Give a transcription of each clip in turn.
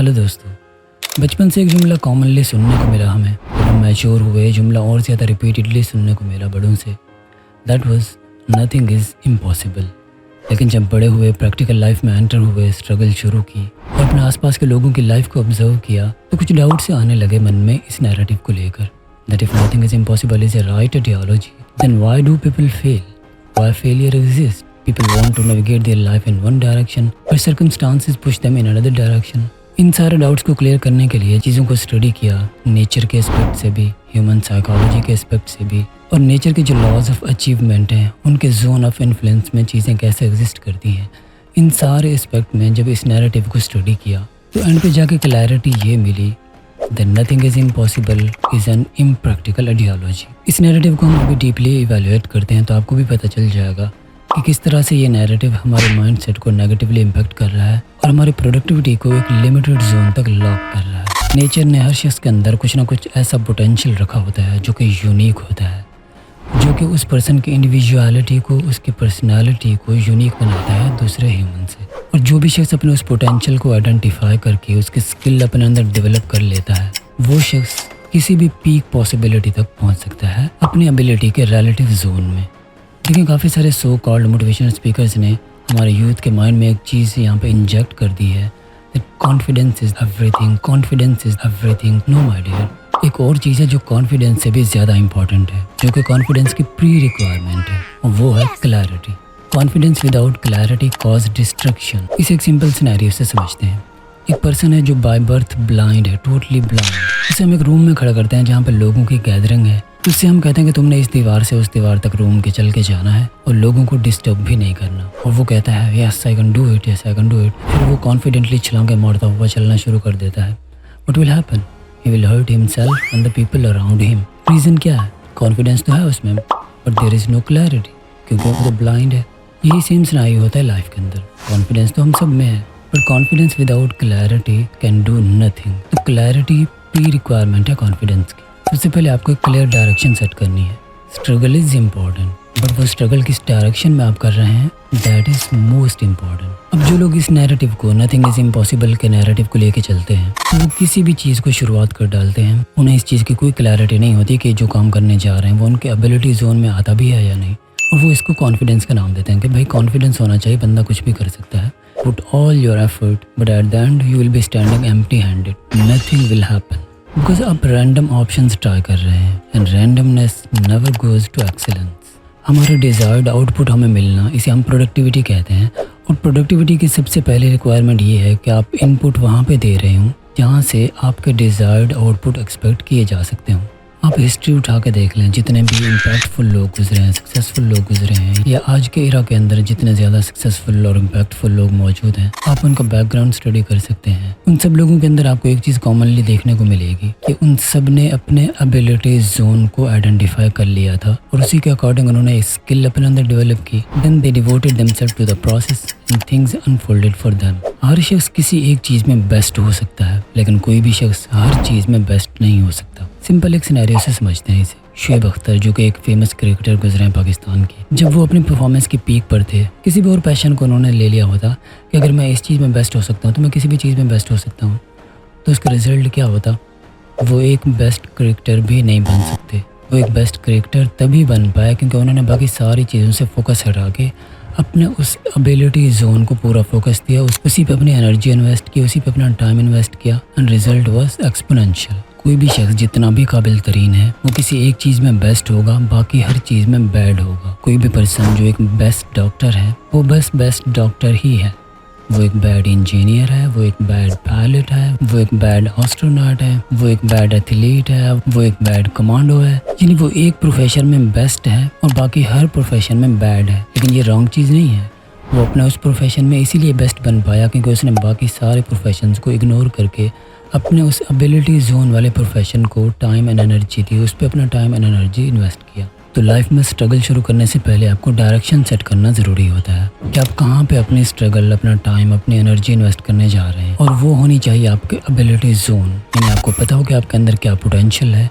Hello दोस्तों। बचपन से एक जुमला कॉमनली सुनने को मिला हमें, जब हम मैच्योर हुए जुमला और ज़्यादा रिपीटेडली सुनने को मिला बड़ों से। That was nothing is impossible. लेकिन जब बड़े हुए, प्रैक्टिकल लाइफ में एंटर हुए, स्ट्रगल शुरू की और अपने आसपास के लोगों की लाइफ को ऑब्जर्व किया, तो कुछ डाउट से आने लगे मन में इस नैरेटिव को लेकर, that if nothing is impossible is a right ideology, then why do people fail? Why failure exist? People want to navigate their life in one direction, but circumstances push them in another direction. इन सारे doubts को clear करने के लिए चीज़ों को study किया, nature के aspect से भी, ह्यूमन साइकोलॉजी के एस्पेक्ट से भी, और नेचर के जो लॉज ऑफ अचीवमेंट हैं उनके जोन ऑफ इन्फ्लुएंस में चीज़ें कैसे एग्जिस्ट करती हैं। इन सारे एस्पेक्ट में जब इस नैरेटिव को स्टडी किया तो एंड पे जाके क्लैरिटी ये मिली that nothing is impossible is an impractical ideology. इस नैरेटिव को हम अभी डीपली इवेल्युएट करते हैं तो आपको भी पता चल जाएगा कि किस तरह से ये नैरेटिव हमारे माइंडसेट को नेगेटिवली इम्पैक्ट कर रहा है और हमारी प्रोडक्टिविटी को एक लिमिटेड जोन तक लॉक कर रहा है। नेचर ने हर शख्स के अंदर कुछ ना कुछ ऐसा पोटेंशियल रखा होता है जो कि यूनिक होता है, जो कि उस पर्सन की इंडिविजुअलिटी को, उसकी पर्सनालिटी को यूनिक बनाता है दूसरे ह्यूमन से। और जो भी शख्स अपने उस पोटेंशियल को आइडेंटिफाई करके उसकी स्किल अपने अंदर डेवलप कर लेता है, वो शख्स किसी भी पीक पॉसिबिलिटी तक पहुँच सकता है अपनी एबिलिटी के रिलेटिव जोन में। लेकिन काफ़ी सारे सो कॉल्ड मोटिवेशनल स्पीकर्स ने हमारे यूथ के माइंड में एक चीज़ यहाँ पे इंजेक्ट कर दी है, confidence is everything, confidence is everything. No my dear, एक और चीज़ है जो कॉन्फिडेंस से भी ज़्यादा इंपॉर्टेंट है, जो कि कॉन्फिडेंस की प्री रिक्वायरमेंट है, और वो है clarity. Confidence without clarity cause destruction. इसे एक सिंपल सिनेरियो से समझते हैं। एक पर्सन है जो बाय बर्थ ब्लाइंड है, टोटली ब्लाइंड। उसे हम एक रूम में खड़ा करते हैं जहाँ पर लोगों की गैदरिंग है, उससे हम कहते हैं कि तुमने इस दीवार से उस दीवार तक रूम के चल के जाना है और लोगों को डिस्टर्ब भी नहीं करना। और वो कहता है yes I can do it, yes I can do it. फिर वो कॉन्फिडेंटली छलांगे मारता हुआ चलना शुरू कर देता है। What will happen? He will hurt himself and the people around him. Reason क्या है? कॉन्फिडेंस तो है उसमें, but there is no clarity, क्योंकि वो ब्लाइंड है। यही सेम सिनेरियो होता है लाइफ के अंदर। कॉन्फिडेंस तो हम सब में है, but confidence without clarity can do nothing. तो क्लैरिटी प्री रिक्वायरमेंट है कॉन्फिडेंस की। सबसे पहले आपको एक क्लियर डायरेक्शन सेट करनी है। स्ट्रगल इज़ इम्पॉर्टेंट, बट वो स्ट्रगल किस डायरेक्शन में आप कर रहे हैं, दैट इज़ मोस्ट इम्पॉर्टेंट। अब जो लोग इस नैरेटिव को, नथिंग इज़ इम्पॉसिबल के नैरेटिव को लेके चलते हैं, वो किसी भी चीज़ को शुरुआत कर डालते हैं। उन्हें इस चीज़ की कोई क्लैरिटी नहीं होती कि जो काम करने जा रहे हैं वो उनके एबिलिटी जोन में आता भी है या नहीं, और वो इसको कॉन्फिडेंस का नाम देते हैं कि भाई कॉन्फिडेंस होना चाहिए, बंदा कुछ भी कर सकता है। Put all your effort but at the end you will be standing empty handed, nothing will happen. Because आप रैंडम ऑप्शंस ट्राई कर रहे हैं and randomness never goes to excellence. हमारा डिज़ायर्ड आउटपुट हमें मिलना, इसे हम प्रोडक्टिविटी कहते हैं। और प्रोडक्टिविटी की सबसे पहली रिक्वायरमेंट ये है कि आप इनपुट वहाँ पे दे रहे हो जहाँ से आपके डिज़ायर्ड आउटपुट एक्सपेक्ट किए जा सकते हो। आप हिस्ट्री उठा के देख लें, जितने भी इम्पैक्टफुल लोग गुजरे हैं, सक्सेसफुल लोग गुजरे हैं, या आज के इरा के अंदर जितने ज़्यादा सक्सेसफुल और इम्पैक्टफुल लोग मौजूद हैं, आप उनका बैकग्राउंड स्टडी कर सकते हैं। उन सब लोगों के अंदर आपको एक चीज़ कॉमनली देखने को मिलेगी कि उन सब ने अपने एबिलिटी जोन को आइडेंटिफाई कर लिया था और उसी के अकॉर्डिंग उन्होंने स्किल अपने अंदर डेवलप की। Then they devoted themselves to the process and things unfolded for them. हर शख्स किसी एक चीज़ में बेस्ट हो सकता है, लेकिन कोई भी शख्स हर चीज़ में बेस्ट नहीं हो सकता। सिंपल एक सिनेरियो से समझते हैं इसे। शुएब अख्तर, जो कि एक फेमस क्रिकेटर गुजरे हैं पाकिस्तान के, जब वो अपनी परफॉर्मेंस की पीक पर थे, किसी भी और पैशन को उन्होंने ले लिया होता कि अगर मैं इस चीज़ में बेस्ट हो सकता हूँ तो मैं किसी भी चीज़ में बेस्ट हो सकता हूँ, तो उसका रिजल्ट क्या होता? वो एक बेस्ट क्रिकेटर भी नहीं बन सकते। वो एक बेस्ट क्रिकेटर तभी बन पाए क्योंकि उन्होंने बाकी सारी चीज़ों से फोकस हटा के अपने उस एबिलिटी जोन को पूरा फोकस दिया, उसी पे अपनी एनर्जी इन्वेस्ट की, उसी पे अपना टाइम इन्वेस्ट किया, एंड रिजल्ट वाज एक्सपोनेंशियल। कोई भी शख्स जितना भी काबिल तरीन है वो किसी एक चीज़ में बेस्ट होगा, बाकी हर चीज़ में बैड होगा। कोई भी पर्सन जो एक बेस्ट डॉक्टर है वो बस बेस्ट डॉक्टर ही है। वो एक बैड इंजीनियर है, वो एक बैड पायलट है, वो एक बैड एस्ट्रोनॉट है, वो एक बैड एथलीट है, वो एक बैड कमांडो है। यानी वो एक प्रोफेशन में बेस्ट है और बाकी हर प्रोफेशन में बैड है। लेकिन ये रॉन्ग चीज़ नहीं है। वो अपने उस प्रोफेशन में इसीलिए बेस्ट बन पाया क्योंकि उसने बाकी सारे प्रोफेशंस को इग्नोर करके अपने उस एबिलिटी जोन वाले प्रोफेशन को टाइम एंड एनर्जी दी, उस पर अपना टाइम एंड एनर्जी इन्वेस्ट किया। तो लाइफ में स्ट्रगल शुरू करने से पहले आपको डायरेक्शन सेट करना ज़रूरी होता है कि आप कहाँ पे अपनी स्ट्रगल, अपना टाइम, अपनी एनर्जी इन्वेस्ट करने जा रहे हैं। और वो होनी चाहिए आपके एबिलिटी जोन, यानी आपको पता हो कि आपके अंदर क्या पोटेंशियल है।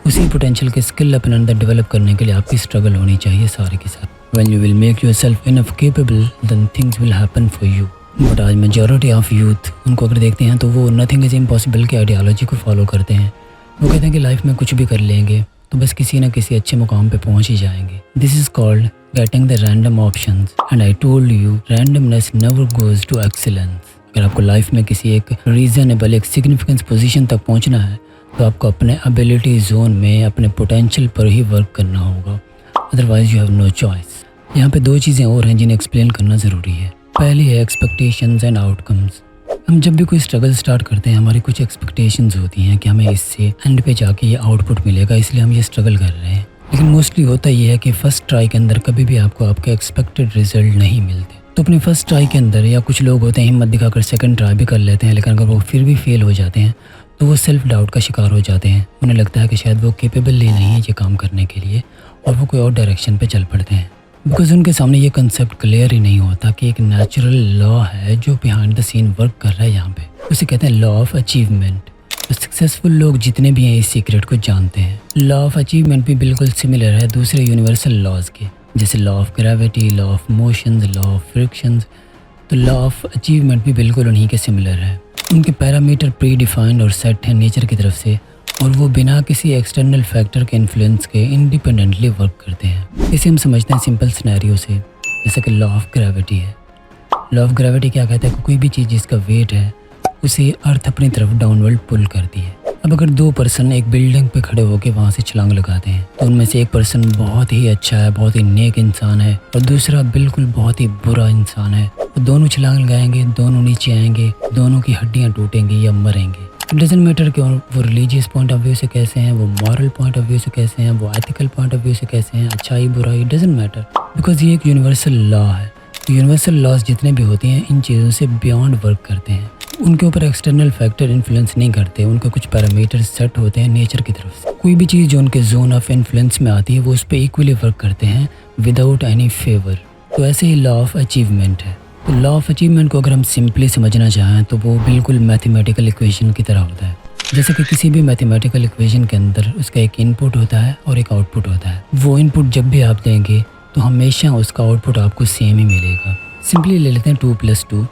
उसी पोटेंशियल के स्किल अपने अंदर डेवलप करने के लिए आपकी स्ट्रगल होनी चाहिए सारे के साथ। When you will make yourself enough capable, then things will happen for you. But आज मेजॉरिटी ऑफ यूथ उनको अगर देखते हैं तो वो नथिंग इज़ इम्पॉसिबल की आइडियोलॉजी को फॉलो करते हैं। वो कहते हैं कि लाइफ में कुछ भी कर लेंगे तो बस किसी न किसी अच्छे मुकाम पे पहुंच ही जाएंगे। This is called getting the random options and I told you randomness never goes to excellence. अगर आपको लाइफ में किसी एक रीजनेबल एक सिग्निफिकेंस पोजीशन तक पहुंचना है तो आपको अपने एबिलिटी जोन में अपने पोटेंशियल पर ही वर्क करना होगा, otherwise you have no choice. यहाँ पे दो चीज़ें और हैं जिन्हें एक्सप्लेन करना ज़रूरी है। पहली है एक्सपेक्टेशंस एंड आउटकम्स। हम जब भी कोई स्ट्रगल स्टार्ट करते हैं हमारी कुछ एक्सपेक्टेशंस होती हैं कि हमें इससे एंड पे जाके ये आउटपुट मिलेगा, इसलिए हम ये स्ट्रगल कर रहे हैं। लेकिन मोस्टली होता ये है कि फर्स्ट ट्राई के अंदर कभी भी आपको आपके एक्सपेक्टेड रिजल्ट नहीं मिलते। तो अपनी फर्स्ट ट्राई के अंदर या कुछ लोग होते हैं हिम्मत दिखाकर सेकंड ट्राई भी कर लेते हैं, लेकिन अगर वो फिर भी फेल हो जाते हैं तो वो सेल्फ डाउट का शिकार हो जाते हैं। उन्हें लगता है कि शायद वो केपेबल ही नहीं है ये काम करने के लिए और वो कोई और डायरेक्शन पे चल पड़ते हैं। बिकॉज उनके सामने ये कंसेप्ट क्लियर ही नहीं होता कि एक नेचुरल लॉ है जो बिहाइंड द सीन वर्क कर रहा है यहाँ पे, उसे कहते हैं लॉ ऑफ अचीवमेंट। तो सक्सेसफुल लोग जितने भी हैं इस सीक्रेट को जानते हैं। लॉ ऑफ अचीवमेंट भी बिल्कुल सिमिलर है दूसरे यूनिवर्सल लॉज के, जैसे law of gravity, law of motions, law of frictions. तो लॉ ऑफ अचीवमेंट भी बिल्कुल उन्हीं के सिमिलर है। उनके पैरामीटर प्री डिफाइंड और सेट हैं नेचर की तरफ से और वो बिना किसी एक्सटर्नल फैक्टर के इन्फ्लुएंस के इंडिपेंडेंटली वर्क करते हैं। इसे हम समझते हैं सिंपल सिनेरियो से, जैसे कि लॉ ऑफ ग्रेविटी है। लॉ ऑफ ग्रेविटी क्या कहता है कि कोई भी चीज़ जिसका वेट है उसे अर्थ अपनी तरफ डाउनवर्ड पुल करती है। अब अगर दो पर्सन एक बिल्डिंग पे खड़े होकर वहाँ से छलांग लगाते हैं तो उनमें से एक पर्सन बहुत ही अच्छा है, बहुत ही नेक इंसान है और दूसरा बिल्कुल बहुत ही बुरा इंसान है। तो दोनों छलांग लगाएंगे, दोनों नीचे आएंगे, दोनों की हड्डियाँ टूटेंगी या मरेंगे। इट डजंट मैटर कि वो रिलीजियस पॉइंट ऑफ व्यू से कैसे हैं, वो मॉरल पॉइंट ऑफ व्यू से कैसे हैं, वो एथिकल पॉइंट ऑफ व्यू से कैसे हैं, अच्छाई बुराई, इट डजंट मैटर बिकॉज ये एक यूनिवर्सल लॉ है। तो यूनिवर्सल लॉज जितने भी होती हैं इन चीज़ों से बियॉन्ड वर्क करते हैं। उनके ऊपर एक्सटर्नल फैक्टर इन्फ्लुएंस नहीं करते, उनके कुछ पैरामीटर सेट होते हैं नेचर की तरफ से। कोई भी चीज़ जो उनके जोन ऑफ इन्फ्लुएंस में आती है वो उस पर इक्वली वर्क करते हैं विदाउट एनी फेवर। तो ऐसे ही लॉ ऑफ अचीवमेंट है। तो लॉ ऑफ अचीवमेंट को अगर हम सिंपली समझना चाहें तो वो बिल्कुल मैथमेटिकल इक्वेशन की तरह होता है। जैसे कि किसी भी मैथमेटिकल इक्वेशन के अंदर उसका एक इनपुट होता है और एक आउटपुट होता है। वो इनपुट जब भी आप देंगे तो हमेशा उसका आउटपुट आपको सेम ही मिलेगा। सिंपली ले लेते हैं 2+2,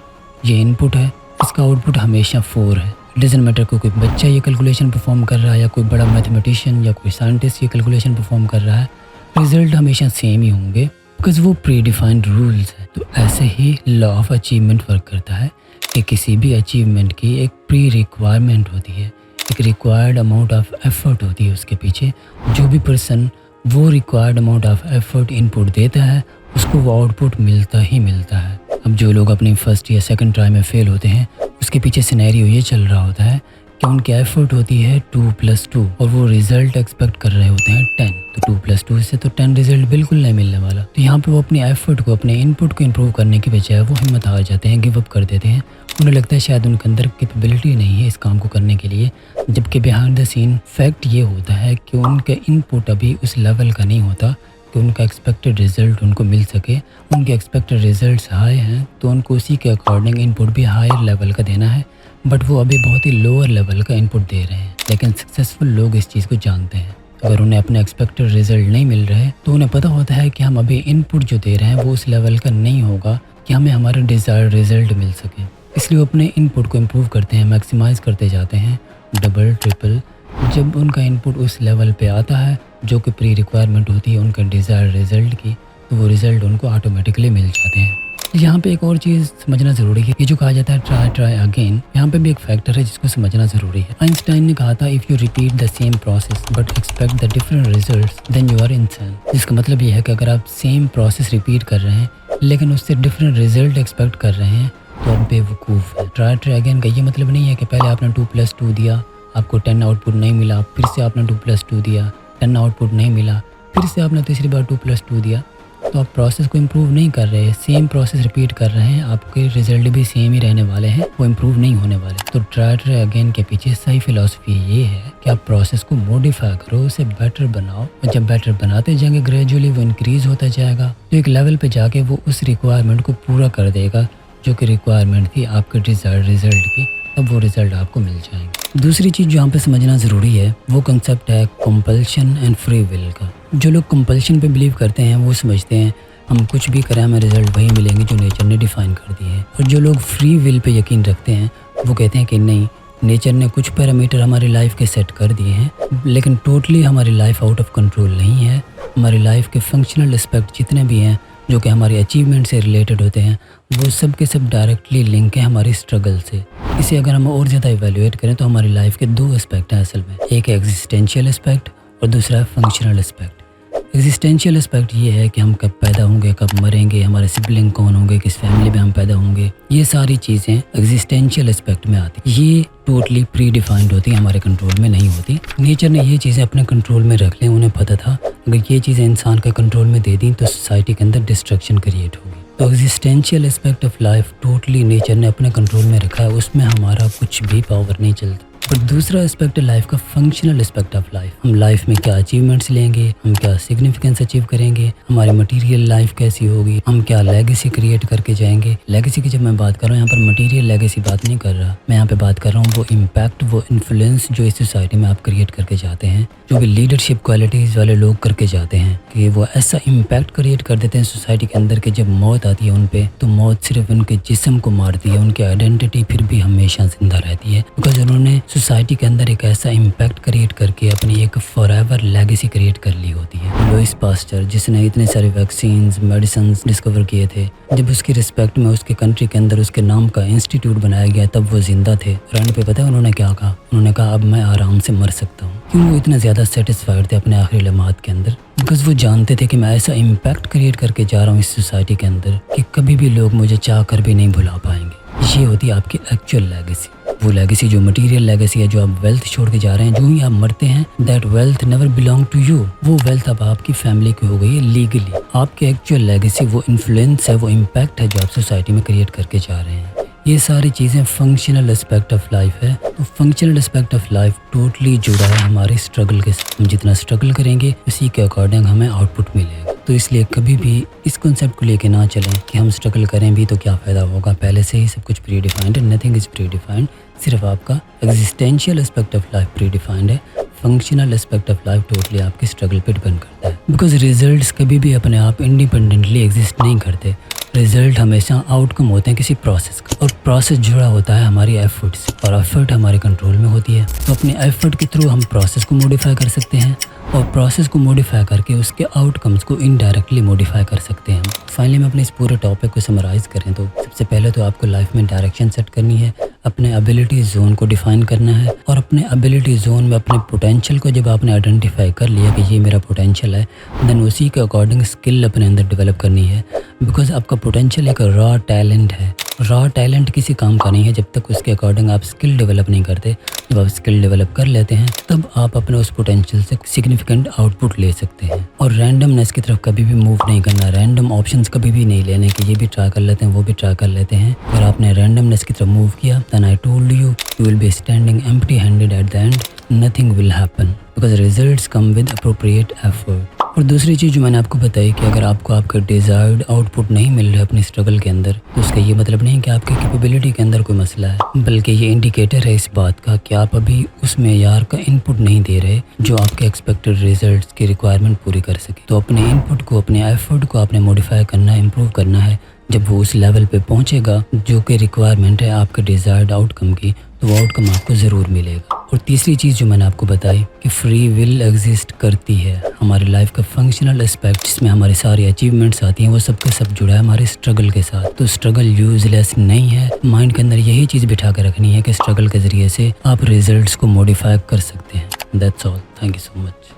ये इनपुट है, इसका आउटपुट हमेशा 4 है। डजंट मैटर कोई बच्चा ये कैलकुलेशन परफॉर्म कर रहा है या कोई बड़ा मैथमेटिशियन या कोई साइंटिस्ट ये कैलकुलेशन परफॉर्म कर रहा है, रिजल्ट हमेशा सेम ही होंगे बिकॉज वो प्री डिफाइंड रूल्स है। तो ऐसे ही लॉ ऑफ अचीवमेंट वर्क करता है कि किसी भी अचीवमेंट की एक प्री रिक्वायरमेंट होती है, एक रिक्वायर्ड अमाउंट ऑफ एफर्ट होती है उसके पीछे। जो भी पर्सन वो required amount of effort input देता है उसको वो आउटपुट मिलता ही मिलता है। अब जो लोग अपनी फर्स्ट या सेकंड ट्राई में फेल होते हैं उसके पीछे सिनेरियो ये चल रहा होता है कि उनकी एफर्ट होती है 2+2 और वो रिजल्ट एक्सपेक्ट कर रहे होते हैं 10। तो 2+2 से तो 10 रिजल्ट बिल्कुल नहीं मिलने वाला। तो यहाँ पे वो अपनी एफर्ट को, अपने इनपुट को इम्प्रूव करने की बजाय वो हिम्मत हार जाते हैं, गिव अप कर देते हैं। उन्हें लगता है शायद उनके अंदर कैपेबिलिटी नहीं है इस काम को करने के लिए, जबकि बिहाइंड द सीन फैक्ट ये होता है कि उनका इनपुट अभी उस लेवल का नहीं होता कि उनका एक्सपेक्टेड रिजल्ट उनको मिल सके। उनके एक्सपेक्टेड रिजल्ट्स हाई हैं तो उनको उसी के अकॉर्डिंग इनपुट भी हायर लेवल का देना है, बट वो अभी बहुत ही लोअर लेवल का इनपुट दे रहे हैं। लेकिन सक्सेसफुल लोग इस चीज़ को जानते हैं। अगर उन्हें अपने एक्सपेक्टेड रिजल्ट नहीं मिल रहे तो उन्हें पता होता है कि हम अभी इनपुट जो दे रहे हैं वो उस लेवल का नहीं होगा कि हमें हमारा डिज़ायर्ड रिजल्ट मिल सके। इसलिए वो अपने इनपुट को इम्प्रूव करते हैं, मैक्सिमाइज़ करते जाते हैं, डबल ट्रिपल। जब उनका इनपुट उस लेवल पे आता है जो कि प्री रिक्वायरमेंट होती है उनका डिज़ायर्ड रिजल्ट की, तो वो रिज़ल्ट उनको ऑटोमेटिकली मिल जाते हैं। यहाँ पे एक और चीज़ समझना ज़रूरी है, ये जो कहा जाता है ट्राई अगेन, यहाँ पे भी एक फैक्टर है जिसको समझना ज़रूरी है। आइंस्टाइन ने कहा था if you repeat the same process but expect the different results then you are insane. जिसका मतलब ये है कि अगर आप सेम प्रोसेस रिपीट कर रहे हैं लेकिन उससे डिफरेंट रिजल्ट एक्सपेक्ट कर रहे हैं तो आप बेवकूफ़ है। ट्राई अगेन का ये मतलब नहीं है कि पहले आपने 2+2 दिया, आपको 10 आउटपुट नहीं मिला, फिर से आपने 2+2 दिया, 10 आउटपुट नहीं मिला, फिर से आपने तीसरी बार 2+2 दिया, तो आप प्रोसेस को इम्प्रूव नहीं कर रहे हैं। सेम प्रोसेस रिपीट कर रहे हैं, आपके रिजल्ट भी सेम ही रहने वाले हैं, वो इम्प्रूव नहीं होने वाले। तो ट्राई अगेन के पीछे सही फिलॉसफी ये है कि आप प्रोसेस को मॉडिफाई करो, उसे बेटर बनाओ, और जब बेटर बनाते जाएंगे ग्रेजुअली वो इंक्रीज होता जाएगा, तो एक लेवल पे जाके वो उस रिक्वायरमेंट को पूरा कर देगा जो कि रिक्वायरमेंट थी आपके डिज़ायर्ड रिजल्ट की, तब वो रिजल्ट आपको मिल जाएंगे। दूसरी चीज़ जो यहाँ पे समझना ज़रूरी है वो कंसेप्ट है कंपल्शन एंड फ्री विल का। जो लोग कंपल्शन पे बिलीव करते हैं वो समझते हैं हम कुछ भी करें हमें रिजल्ट वही मिलेंगे जो नेचर ने डिफ़ाइन कर दिए हैं। और जो लोग फ्री विल पे यकीन रखते हैं वो कहते हैं कि नहीं, नेचर ने कुछ पैरामीटर हमारी लाइफ के सेट कर दिए हैं, लेकिन टोटली हमारी लाइफ आउट ऑफ कंट्रोल नहीं है। हमारी लाइफ के फंक्शनल एस्पेक्ट जितने भी हैं जो कि हमारी अचीवमेंट से रिलेटेड होते हैं वो सब के सब डायरेक्टली लिंक है हमारी स्ट्रगल से। इसे अगर हम और ज़्यादा इवेल्युएट करें तो हमारी लाइफ के दो एस्पेक्ट हैं असल में, एक है एग्जिस्टेंशियल एस्पेक्ट और दूसरा है फंक्शनल एस्पेक्ट। एग्जिस्टेंशियल एस्पेक्ट ये है कि हम कब पैदा होंगे, कब मरेंगे, हमारे सिबलिंग कौन होंगे, किस फैमिली में हम पैदा होंगे, ये सारी चीज़ें एग्जिस्टेंशियल एस्पेक्ट में आती। ये टोटली प्री डिफाइंड होती है, हमारे कंट्रोल में नहीं होती। नेचर ने ये चीज़ें अपने कंट्रोल में रख लें, उन्हें पता था अगर ये चीज़ें इंसान के कंट्रोल में दे दी तो सोसाइटी के अंदर डिस्ट्रक्शन क्रिएट होगी। तो existential aspect of life totally nature ने अपने कंट्रोल में रखा है, उसमें हमारा कुछ भी पावर नहीं चलता। और दूसरा एस्पेक्ट है लाइफ का फंक्शनल एस्पेक्ट ऑफ लाइफ। हम लाइफ में क्या अचीवमेंट्स लेंगे, हम क्या सिग्निफिकेंस अचीव करेंगे, हमारी मटेरियल लाइफ कैसी होगी, हम क्या लेगेसी क्रिएट करके जाएंगे। लेगेसी की जब मैं बात कर रहा हूँ यहाँ पर मटेरियल लेगेसी बात नहीं कर रहा, मैं यहाँ पे बात कर रहा हूँ वो इम्पैक्ट, वो इन्फ्लुएंस जो इस सोसाइटी में आप क्रिएट करके जाते हैं, जो भी लीडरशिप क्वालिटीज़ वाले लोग करके जाते हैं कि वो ऐसा इम्पैक्ट क्रिएट कर देते हैं सोसाइटी के अंदर कि जब मौत आती है उन पे तो मौत सिर्फ उनके जिस्म को मारती है, उनकी आइडेंटिटी फिर भी हमेशा जिंदा रहती है, बिकॉज उन्होंने सोसाइटी के अंदर एक ऐसा इम्पैक्ट क्रिएट करके अपनी एक फॉरएवर लेगेसी क्रिएट कर ली होती है। लुइस पास्चर जिसने इतने सारे वैक्सीन्स मेडिसिन डिस्कवर किए थे, जब उसकी रिस्पेक्ट में उसके कंट्री के अंदर उसके नाम का इंस्टीट्यूट बनाया गया तब वो जिंदा थे। और एंड पे पता है उन्होंने क्या कहा? उन्होंने कहा अब मैं आराम से मर सकता हूँ। क्यों? वो इतना ज़्यादा सेटिस्फाइड थे अपने आखिरी लम्हात के अंदर, बिकॉज वो जानते थे कि मैं ऐसा इम्पैक्ट क्रिएट करके जा रहा हूँ इस सोसाइटी के अंदर कि कभी भी लोग मुझे चाह कर भी नहीं भुला पाएंगे। ये होती है आपकी एक्चुअल लेगेसी। वो लेगेसी जो मटेरियल लेगेसी है, जो आप वेल्थ छोड़ के जा रहे हैं, जो ही आप मरते हैं that wealth never belong to you. वो वेल्थ अब आपकी फैमिली की हो गई है लीगली। आपकी एक्चुअल लेगेसी वो इन्फ्लुएंस है, वो इम्पैक्ट है जो आप सोसाइटी में क्रिएट करके जा रहे हैं। ये सारी चीज़ें फंक्शनल एस्पेक्ट ऑफ लाइफ है। तो functional aspect of life totally जुड़ा है हमारे स्ट्रगल के साथ। हम जितना स्ट्रगल करेंगे उसी के अकॉर्डिंग हमें आउटपुट मिलेगा। तो इसलिए कभी भी इस कॉन्सेप्ट को लेके ना चलें कि हम स्ट्रगल करें भी तो क्या फ़ायदा होगा, पहले से ही सब कुछ प्री डिफाइंड है। नथिंग इज़ प्री डिफाइंड, सिर्फ आपका existential aspect of life predefined है। Functional aspect of life totally आपके स्ट्रगल पे डिपेंड करता है, बिकॉज रिजल्ट्स कभी भी अपने आप इंडिपेंडेंटली एग्जिस्ट नहीं करते। रिजल्ट हमेशा आउटकम होते हैं किसी प्रोसेस का, और प्रोसेस जुड़ा होता है हमारी एफर्ट से, और एफर्ट हमारे कंट्रोल में होती है। तो अपने एफर्ट के थ्रू हम प्रोसेस को मॉडिफाई कर सकते हैं, और प्रोसेस को मॉडिफाई करके उसके आउटकम्स को इनडायरेक्टली मॉडिफाई कर सकते हैं। फाइनली में अपने इस पूरे टॉपिक को समराइज़ करें तो सबसे पहले तो आपको लाइफ में डायरेक्शन सेट करनी है, अपने एबिलिटी जोन को डिफाइन करना है, और अपने एबिलिटी जोन में अपने पोटेंशियल को जब आपने आइडेंटिफाई कर लिया कि ये मेरा पोटेंशियल है, देन उसी के अकॉर्डिंग स्किल अपने अंदर डेवलप करनी है। बिकॉज आपका पोटेंशियल एक रॉ टैलेंट है। रॉ टैलेंट किसी काम का नहीं है जब तक उसके अकॉर्डिंग आप स्किल डेवलप नहीं करते। जब आप स्किल डेवलप कर लेते हैं तब आप अपने उस पोटेंशियल से सिग्निफिकेंट आउटपुट ले सकते हैं। और रैंडमनेस की तरफ कभी भी मूव नहीं करना, रैंडम ऑप्शंस कभी भी नहीं लेने कि ये भी ट्राई कर लेते हैं वो भी ट्राई कर लेते हैं। अगर आपने रैंडमनेस की तरफ मूव किया then I told you will be standing empty handed at the end, nothing will happen, because results come with appropriate effort. और दूसरी चीज़ जो मैंने आपको बताई कि अगर आपको आपका डिज़ायर्ड आउटपुट नहीं मिल रहा है अपनी स्ट्रगल के अंदर, तो उसका ये मतलब नहीं कि आपकी कैपेबिलिटी के अंदर कोई मसला है, बल्कि ये इंडिकेटर है इस बात का कि आप अभी उस मेयार का इनपुट नहीं दे रहे जो आपके एक्सपेक्टेड रिजल्ट्स की रिक्वायरमेंट पूरी कर सके। तो अपने इनपुट को, अपने एफर्ट को आपने मॉडिफाई करना है, इम्प्रूव करना है। जब वो उस लेवल पे पहुंचेगा जो कि रिक्वायरमेंट है आपके डिज़ायर्ड आउटकम की, तो वो आउटकम आपको ज़रूर मिलेगा। और तीसरी चीज़ जो मैंने आपको बताई कि फ्री विल एग्जिस्ट करती है। हमारी लाइफ का फंक्शनल एस्पेक्ट जिसमें हमारी सारी अचीवमेंट्स आती हैं वो सब का सब जुड़ा है हमारे स्ट्रगल के साथ। तो स्ट्रगल यूजलेस नहीं है। माइंड के अंदर यही चीज़ बिठा कर रखनी है कि स्ट्रगल के ज़रिए से आप रिजल्ट्स को मॉडिफाई कर सकते हैं। That's all. Thank you so much.